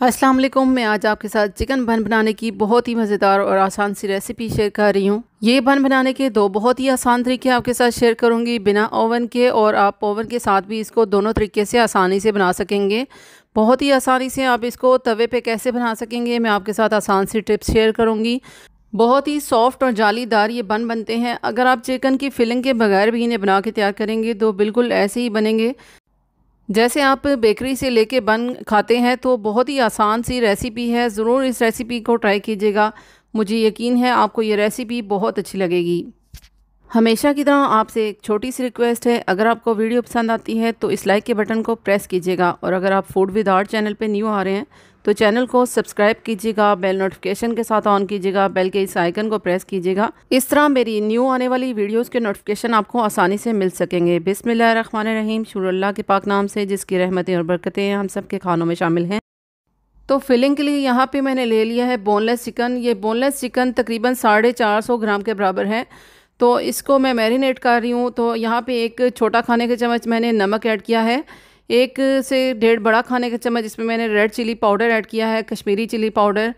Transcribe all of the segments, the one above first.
अस्सलाम वालेकुम। मैं आज आपके साथ चिकन बन बनाने की बहुत ही मज़ेदार और आसान सी रेसिपी शेयर कर रही हूँ। ये बन बनाने के दो बहुत ही आसान तरीके आपके साथ शेयर करूँगी बिना ओवन के, और आप ओवन के साथ भी इसको दोनों तरीके से आसानी से बना सकेंगे। बहुत ही आसानी से आप इसको तवे पे कैसे बना सकेंगे मैं आपके साथ आसान सी टिप्स शेयर करूँगी। बहुत ही सॉफ्ट और जालीदार ये बन बनते हैं। अगर आप चिकन की फिलिंग के बगैर भी इन्हें बना के तैयार करेंगे तो बिल्कुल ऐसे ही बनेंगे जैसे आप बेकरी से लेके बन खाते हैं। तो बहुत ही आसान सी रेसिपी है, ज़रूर इस रेसिपी को ट्राई कीजिएगा। मुझे यकीन है आपको ये रेसिपी बहुत अच्छी लगेगी। हमेशा की तरह आपसे एक छोटी सी रिक्वेस्ट है, अगर आपको वीडियो पसंद आती है तो इस लाइक के बटन को प्रेस कीजिएगा, और अगर आप फूड विद आर्ट चैनल पे न्यू आ रहे हैं तो चैनल को सब्सक्राइब कीजिएगा, बेल नोटिफिकेशन के साथ ऑन कीजिएगा, बेल के इस आइकन को प्रेस कीजिएगा। इस तरह मेरी न्यू आने वाली वीडियोस के नोटिफिकेशन आपको आसानी से मिल सकेंगे। बिस्मिल्लाहिर्रहमानिर्रहीम, शुरू अल्लाह के पाक नाम से जिसकी रहमतें और बरकतें हम सब के खानों में शामिल हैं। तो फिलिंग के लिए यहाँ पे मैंने ले लिया है बोनलेस चिकन। ये बोनलेस चिकन तकरीबन 450 ग्राम के बराबर है। तो इसको मैं मैरिनेट कर रही हूँ। तो यहाँ पे एक छोटा खाने का चम्मच मैंने नमक ऐड किया है, 1 से 1.5 बड़ा खाने का चम्मच इसमें मैंने रेड चिली पाउडर ऐड किया है, Kashmiri chilli powder,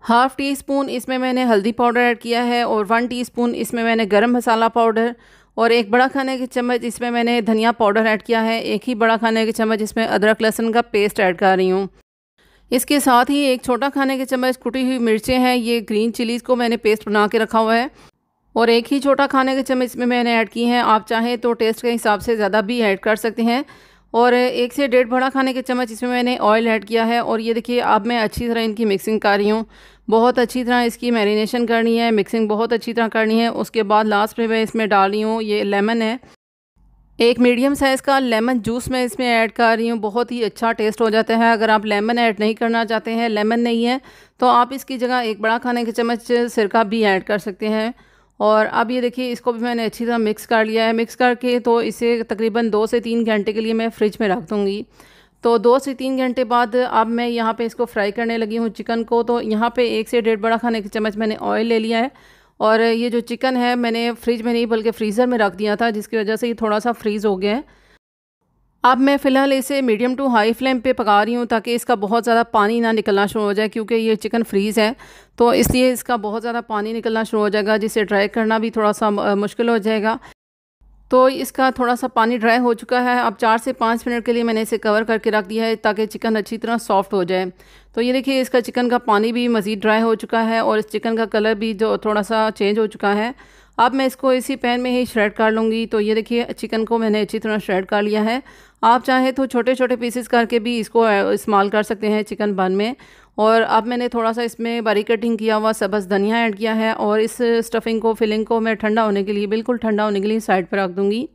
half teaspoon इसमें मैंने हल्दी पाउडर ऐड किया है, और 1 टीस्पून इसमें मैंने गरम मसाला पाउडर, और 1 बड़ा खाने का चम्मच इसमें मैंने धनिया पाउडर ऐड किया है। एक ही बड़ा खाने का चम्मच इसमें अदरक लहसुन का पेस्ट ऐड कर रही हूँ। इसके साथ ही एक छोटा खाने का चम्मच कुटी हुई मिर्चें हैं, ये ग्रीन चिलीज़ को मैंने पेस्ट बना के रखा हुआ है, और एक ही छोटा खाने का चम्मच इसमें मैंने ऐड की हैं। आप चाहें तो टेस्ट के हिसाब से ज़्यादा भी ऐड कर सकते हैं। और 1 से 1.5 बड़ा खाने के चम्मच इसमें मैंने ऑयल ऐड किया है। और ये देखिए अब मैं अच्छी तरह इनकी मिक्सिंग कर रही हूँ। बहुत अच्छी तरह इसकी मैरिनेशन करनी है, मिक्सिंग बहुत अच्छी तरह करनी है। उसके बाद लास्ट में मैं इसमें डाल रही हूँ ये लेमन है, एक मीडियम साइज़ का लेमन जूस मैं इसमें ऐड कर रही हूँ। बहुत ही अच्छा टेस्ट हो जाता है। अगर आप लेमन ऐड नहीं करना चाहते हैं, लेमन नहीं है, तो आप इसकी जगह 1 बड़ा खाने के चम्मच सिरका भी ऐड कर सकते हैं। और अब ये देखिए इसको भी मैंने अच्छी तरह मिक्स कर लिया है। मिक्स करके तो इसे तकरीबन 2 से 3 घंटे के लिए मैं फ्रिज में रख दूँगी। तो 2 से 3 घंटे बाद अब मैं यहाँ पे इसको फ्राई करने लगी हूँ चिकन को। तो यहाँ पे 1 से 1.5 बड़ा खाने के चम्मच मैंने ऑयल ले लिया है, और ये जो चिकन है मैंने फ्रिज में नहीं बल्कि फ्रीज़र में रख दिया था, जिसकी वजह से ये थोड़ा सा फ्रीज़ हो गया है। अब मैं फ़िलहाल इसे मीडियम टू हाई फ्लेम पे पका रही हूँ, ताकि इसका बहुत ज़्यादा पानी ना निकलना शुरू हो जाए, क्योंकि ये चिकन फ्रीज़ है तो इसलिए इसका बहुत ज़्यादा पानी निकलना शुरू हो जाएगा, जिसे ड्राई करना भी थोड़ा सा मुश्किल हो जाएगा। तो इसका थोड़ा सा पानी ड्राई हो चुका है। अब 4 से 5 मिनट के लिए मैंने इसे कवर करके रख दिया है, ताकि चिकन अच्छी तरह सॉफ्ट हो जाए। तो ये देखिए इसका चिकन का पानी भी मज़ीद ड्राई हो चुका है, और इस चिकन का कलर भी जो थोड़ा सा चेंज हो चुका है। अब मैं इसको इसी पैन में ही श्रेड कर लूँगी। तो ये देखिए चिकन को मैंने अच्छी तरह श्रेड कर लिया है। आप चाहें तो छोटे छोटे पीसेस करके भी इसको इस्तेमाल कर सकते हैं चिकन बन में। और अब मैंने थोड़ा सा इसमें बारीक कटिंग किया हुआ सब्ज़ धनिया ऐड किया है, और इस स्टफिंग को फिलिंग को मैं ठंडा होने के लिए, बिल्कुल ठंडा होने के लिए साइड पर रख दूँगी।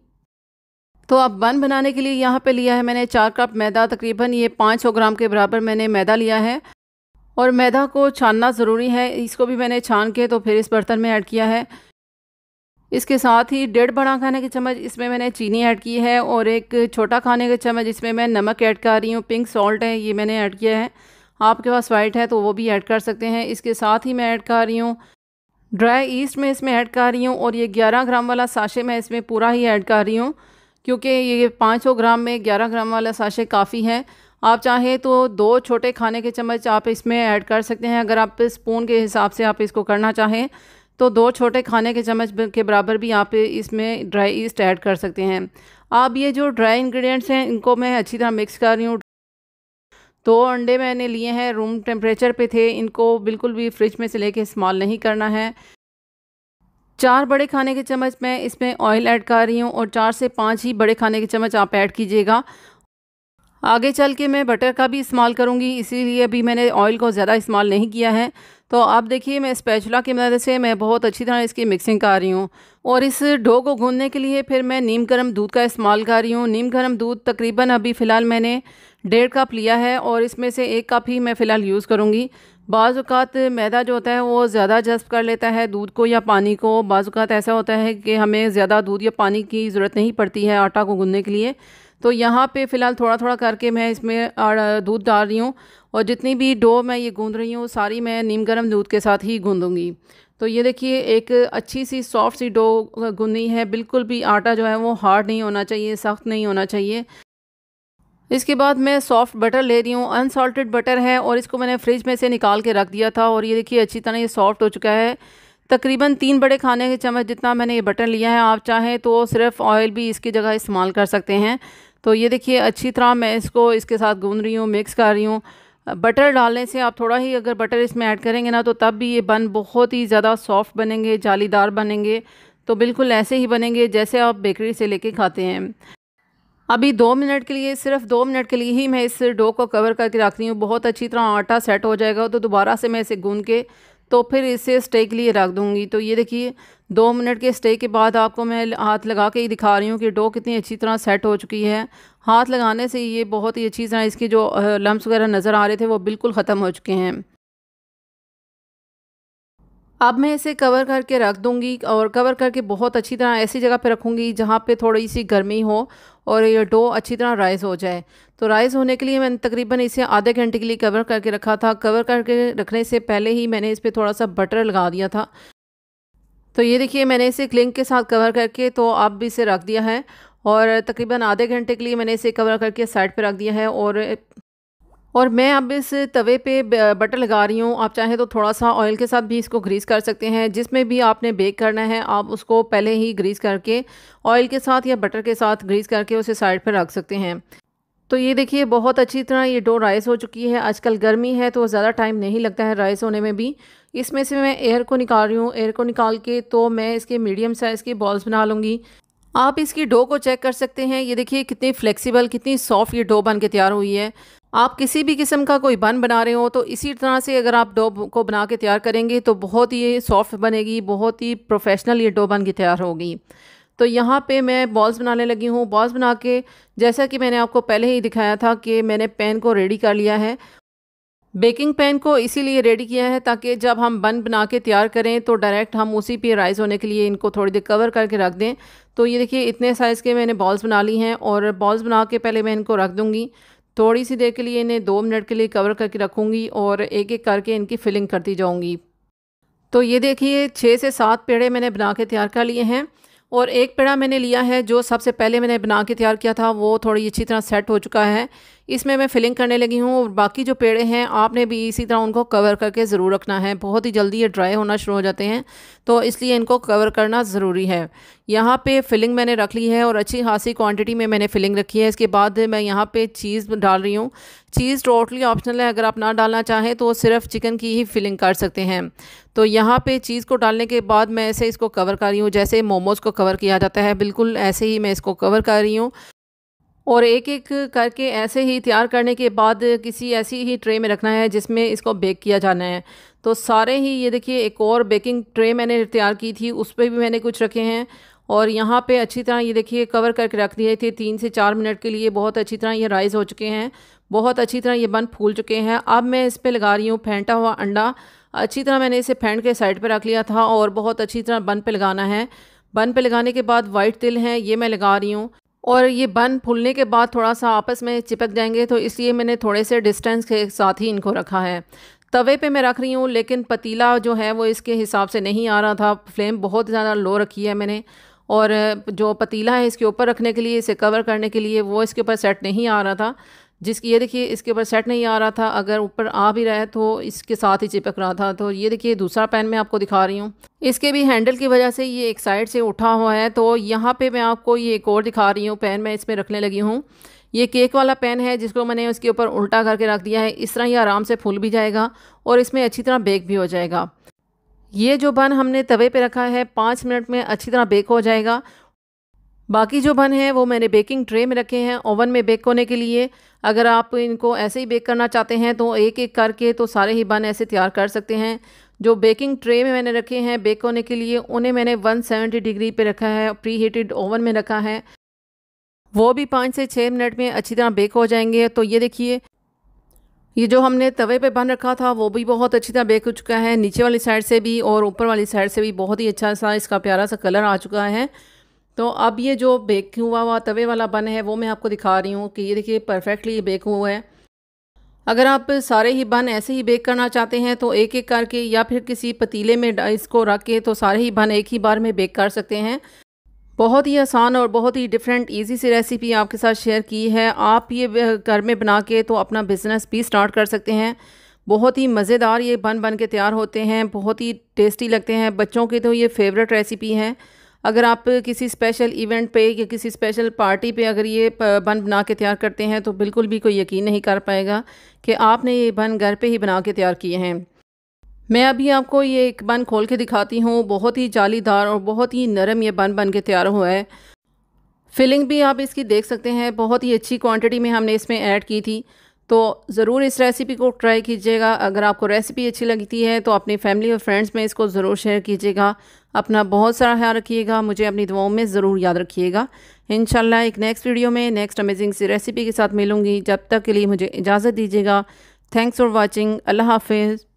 तो अब बन बनाने के लिए यहाँ पे लिया है मैंने 4 कप मैदा, तकरीबन ये 500 ग्राम के बराबर मैंने मैदा लिया है। और मैदा को छानना ज़रूरी है, इसको भी मैंने छान के तो फिर इस बर्तन में ऐड किया है। इसके साथ ही 1.5 बड़ा खाने के चम्मच इसमें मैंने चीनी ऐड की है, और एक छोटा खाने का चम्मच इसमें मैं नमक ऐड कर रही हूँ। पिंक सॉल्ट है, ये मैंने ऐड किया है। आपके पास वाइट है तो वो भी ऐड कर सकते हैं। इसके साथ ही मैं ऐड कर रही हूँ ड्राई ईस्ट, में इसमें ऐड कर रही हूँ, और ये 11 ग्राम वाला साशे मैं इसमें पूरा ही ऐड कर रही हूँ, क्योंकि ये 500 ग्राम में 11 ग्राम वाला साशे काफ़ी है। आप चाहें तो 2 छोटे खाने के चम्मच आप इसमें ऐड कर सकते हैं। अगर आप स्पून के हिसाब से आप इसको करना चाहें तो 2 छोटे खाने के चम्मच के बराबर भी आप इसमें ड्राई ईस्ट ऐड कर सकते हैं। अब ये जो ड्राई इंग्रेडिएंट्स हैं इनको मैं अच्छी तरह मिक्स कर रही हूँ। 2 अंडे मैंने लिए हैं, रूम टेम्परेचर पे थे, इनको बिल्कुल भी फ्रिज में से लेके इस्तेमाल नहीं करना है। 4 बड़े खाने के चम्मच मैं इसमें ऑयल ऐड कर रही हूँ, और 4 से 5 ही बड़े खाने के चम्मच आप ऐड कीजिएगा। आगे चल के मैं बटर का भी इस्तेमाल करूँगी, इसीलिए अभी मैंने ऑयल को ज़्यादा इस्तेमाल नहीं किया है। तो आप देखिए मैं स्पैचुला की मदद से मैं बहुत अच्छी तरह इसकी मिक्सिंग कर रही हूँ। और इस डो को गूंदने के लिए फिर मैं नीम गर्म दूध का इस्तेमाल कर रही हूँ। नीम गर्म दूध तकरीबन अभी फ़िलहाल मैंने 1.5 कप लिया है, और इसमें से 1 कप ही मैं फ़िलहाल यूज़ करूँगी। बाज़ औक़ात मैदा जो होता है वो ज़्यादा जज़्ब कर लेता है दूध को या पानी को। बाज़ औक़ात ऐसा होता है कि हमें ज़्यादा दूध या पानी की ज़रूरत नहीं पड़ती है आटा को गूंदने के लिए। तो यहाँ पे फ़िलहाल थोड़ा थोड़ा करके मैं इसमें दूध डाल रही हूँ, और जितनी भी डो मैं ये गूंद रही हूँ सारी मैं नीम गर्म दूध के साथ ही गूंदूँगी। तो ये देखिए एक अच्छी सी सॉफ्ट सी डो गूंदी है। बिल्कुल भी आटा जो है वो हार्ड नहीं होना चाहिए, सख्त नहीं होना चाहिए। इसके बाद मैं सॉफ्ट बटर ले रही हूँ, अनसॉल्टेड बटर है और इसको मैंने फ्रिज में से निकाल के रख दिया था और ये देखिए अच्छी तरह ये सॉफ्ट हो चुका है। तकरीबन 3 बड़े खाने के चम्मच जितना मैंने ये बटर लिया है। आप चाहें तो सिर्फ ऑयल भी इसकी जगह इस्तेमाल कर सकते हैं। तो ये देखिए अच्छी तरह मैं इसको इसके साथ गूंद रही हूँ, मिक्स कर रही हूँ। बटर डालने से आप थोड़ा ही अगर बटर इसमें ऐड करेंगे ना तो तब भी ये बन बहुत ही ज़्यादा सॉफ्ट बनेंगे, जालीदार बनेंगे। तो बिल्कुल ऐसे ही बनेंगे जैसे आप बेकरी से लेके खाते हैं। अभी 2 मिनट के लिए, सिर्फ 2 मिनट के लिए ही मैं इस डो को कवर करके रख रही हूँ। बहुत अच्छी तरह आटा सेट हो जाएगा तो दोबारा से मैं इसे गूंद के तो फिर इसे स्टे के लिए रख दूँगी। तो ये देखिए 2 मिनट के स्टे के बाद आपको मैं हाथ लगा के ही दिखा रही हूँ कि डो कितनी अच्छी तरह सेट हो चुकी है। हाथ लगाने से ये बहुत ही अच्छी तरह इसकी जो लम्स वगैरह नज़र आ रहे थे वो बिल्कुल ख़त्म हो चुके हैं। अब मैं इसे कवर करके रख दूँगी और कवर करके बहुत अच्छी तरह ऐसी जगह पे रखूँगी जहाँ पे थोड़ी सी गर्मी हो और ये डो अच्छी तरह राइज़ हो जाए। तो राइज़ होने के लिए मैंने तकरीबन इसे आधे घंटे के लिए कवर करके रखा था। कवर करके रखने से पहले ही मैंने इस पे थोड़ा-सा बटर लगा दिया था। तो ये देखिए मैंने इसे क्लिंग के साथ कवर करके तो अब इसे रख दिया है और तकरीबन आधे घंटे के लिए मैंने इसे कवर करके साइड पे रख दिया है। और मैं अब इस तवे पे बटर लगा रही हूँ। आप चाहें तो थोड़ा-सा ऑयल के साथ भी इसको ग्रीस कर सकते हैं। जिसमें भी आपने बेक करना है आप उसको पहले ही ग्रीस करके ऑयल के साथ या बटर के साथ ग्रीस करके उसे साइड पर रख सकते हैं। तो ये देखिए बहुत अच्छी तरह ये डो राइस हो चुकी है। आजकल गर्मी है तो ज़्यादा टाइम नहीं लगता है राइस होने में भी। इसमें से मैं एयर को निकाल रही हूँ। एयर को निकाल के तो मैं इसके मीडियम साइज़ की बॉल्स बना लूँगी। आप इसकी डो को चेक कर सकते हैं। ये देखिए कितनी फ्लेक्सिबल, कितनी सॉफ्ट ये डो बन के तैयार हुई है। आप किसी भी किस्म का कोई बन बना रहे हो तो इसी तरह से अगर आप डो को बना के तैयार करेंगे तो बहुत ही सॉफ्ट बनेगी, बहुत ही प्रोफेशनल ये डो बन के तैयार होगी। तो यहाँ पे मैं बॉल्स बनाने लगी हूँ। बॉल्स बना के जैसा कि मैंने आपको पहले ही दिखाया था कि मैंने पैन को रेडी कर लिया है। बेकिंग पैन को इसीलिए रेडी किया है ताकि जब हम बन बना के तैयार करें तो डायरेक्ट हम उसी पे राइस होने के लिए इनको थोड़ी देर कवर करके रख दें। तो ये देखिए इतने साइज़ के मैंने बॉल्स बना ली हैं और बॉल्स बना के पहले मैं इनको रख दूँगी। थोड़ी सी देर के लिए इन्हें 2 मिनट के लिए कवर करके रखूँगी और एक-एक करके इनकी फिलिंग करती जाऊँगी। तो ये देखिए 6 से 7 पेड़े मैंने बना के तैयार कर लिए हैं और एक पेड़ा मैंने लिया है जो सबसे पहले मैंने बना के तैयार किया था, वो थोड़ी अच्छी तरह सेट हो चुका है। इसमें मैं फिलिंग करने लगी हूँ और बाकी जो पेड़े हैं आपने भी इसी तरह उनको कवर करके ज़रूर रखना है। बहुत ही जल्दी ये ड्राई होना शुरू हो जाते हैं तो इसलिए इनको कवर करना ज़रूरी है। यहाँ पे फिलिंग मैंने रख ली है और अच्छी खासी क्वांटिटी में मैंने फिलिंग रखी है। इसके बाद मैं यहाँ पे चीज़ डाल रही हूँ। चीज़ टोटली ऑप्शनल है, अगर आप ना डालना चाहें तो सिर्फ चिकन की ही फिलिंग कर सकते हैं। तो यहाँ पे चीज़ को डालने के बाद मैं ऐसे इसको कवर कर रही हूँ जैसे मोमोज़ को कवर किया जाता है, बिल्कुल ऐसे ही मैं इसको कवर कर रही हूँ। और एक-एक करके ऐसे ही तैयार करने के बाद किसी ऐसी ही ट्रे में रखना है जिसमें इसको बेक किया जाना है। तो सारे ही ये देखिए एक और बेकिंग ट्रे मैंने तैयार की थी, उस पे भी मैंने कुछ रखे हैं और यहाँ पे अच्छी तरह ये देखिए कवर करके रख दिए थे 3 से 4 मिनट के लिए। बहुत अच्छी तरह ये राइज़ हो चुके हैं, बहुत अच्छी तरह ये बन फूल चुके हैं। अब मैं इस पे लगा रही हूँ फेंटा हुआ अंडा। अच्छी तरह मैंने इसे फेंट के साइड पे रख लिया था और बहुत अच्छी तरह बन पे लगाना है। बन पे लगाने के बाद वाइट तिल है ये मैं लगा रही हूँ और ये बन फूलने के बाद थोड़ा-सा आपस में चिपक जाएँगे तो इसलिए मैंने थोड़े से डिस्टेंस के साथ ही इनको रखा है। तवे पे मैं रख रही हूँ लेकिन पतीला जो है वो इसके हिसाब से नहीं आ रहा था। फ्लेम बहुत ज़्यादा लो रखी है मैंने और जो पतीला है इसके ऊपर रखने के लिए, इसे कवर करने के लिए, वो इसके ऊपर सेट नहीं आ रहा था। जिसकी ये देखिए इसके ऊपर सेट नहीं आ रहा था, अगर ऊपर आ भी रहा है तो इसके साथ ही चिपक रहा था। तो ये देखिए दूसरा पैन मैं आपको दिखा रही हूँ। इसके भी हैंडल की वजह से ये एक साइड से उठा हुआ है। तो यहाँ पे मैं आपको ये एक और दिखा रही हूँ पैन मैं इसमें रखने लगी हूँ। ये केक वाला पैन है जिसको मैंने उसके ऊपर उल्टा करके रख दिया है। इस तरह ये आराम से फूल भी जाएगा और इसमें अच्छी तरह बेक भी हो जाएगा। ये जो बन हमने तवे पे रखा है 5 मिनट में अच्छी तरह बेक हो जाएगा। बाकी जो बन है वो मैंने बेकिंग ट्रे में रखे हैं ओवन में बेक होने के लिए। अगर आप इनको ऐसे ही बेक करना चाहते हैं तो एक-एक करके तो सारे ही बन ऐसे तैयार कर सकते हैं। जो बेकिंग ट्रे में मैंने रखे हैं बेक होने के लिए उन्हें मैंने 170 डिग्री पे रखा है, प्री हीटेड ओवन में रखा है। वो भी 5 से 6 मिनट में अच्छी तरह बेक हो जाएंगे। तो ये देखिए ये जो हमने तवे पे बन रखा था वो भी बहुत अच्छी तरह बेक हो चुका है, नीचे वाली साइड से भी और ऊपर वाली साइड से भी बहुत ही अच्छा सा इसका प्यारा सा कलर आ चुका है। तो अब ये जो बेक हुआ तवे वाला बन है वो मैं आपको दिखा रही हूँ कि ये देखिए परफेक्टली बेक हुआ है। अगर आप सारे ही बन ऐसे ही बेक करना चाहते हैं तो एक-एक करके या फिर किसी पतीले में इसको रख के तो सारे ही बन एक ही बार में बेक कर सकते हैं। बहुत ही आसान और बहुत ही डिफरेंट इजी सी रेसिपी आपके साथ शेयर की है। आप ये घर में बना के तो अपना बिज़नेस भी स्टार्ट कर सकते हैं। बहुत ही मज़ेदार ये बन के तैयार होते हैं, बहुत ही टेस्टी लगते हैं। बच्चों की तो ये फेवरेट रेसिपी है। अगर आप किसी स्पेशल इवेंट पे या किसी स्पेशल पार्टी पे अगर ये बना के तैयार करते हैं तो बिल्कुल भी कोई यकीन नहीं कर पाएगा कि आपने ये बन घर पे ही बना के तैयार किए हैं। मैं अभी आपको ये एक बन खोल के दिखाती हूँ। बहुत ही जालीदार और बहुत ही नरम ये बन के तैयार हुआ है। फिलिंग भी आप इसकी देख सकते हैं, बहुत ही अच्छी क्वांटिटी में हमने इसमें ऐड की थी। तो ज़रूर इस रेसिपी को ट्राई कीजिएगा। अगर आपको रेसिपी अच्छी लगती है तो अपनी फैमिली और फ्रेंड्स में इसको ज़रूर शेयर कीजिएगा। अपना बहुत सारा ख्याल रखिएगा, मुझे अपनी दुआओं में ज़रूर याद रखिएगा। इंशाल्लाह एक नेक्स्ट वीडियो में नेक्स्ट अमेजिंग सी रेसिपी के साथ मिलूँगी। जब तक के लिए मुझे इजाज़त दीजिएगा। Thanks for watching. अल्लाह हाफिज़।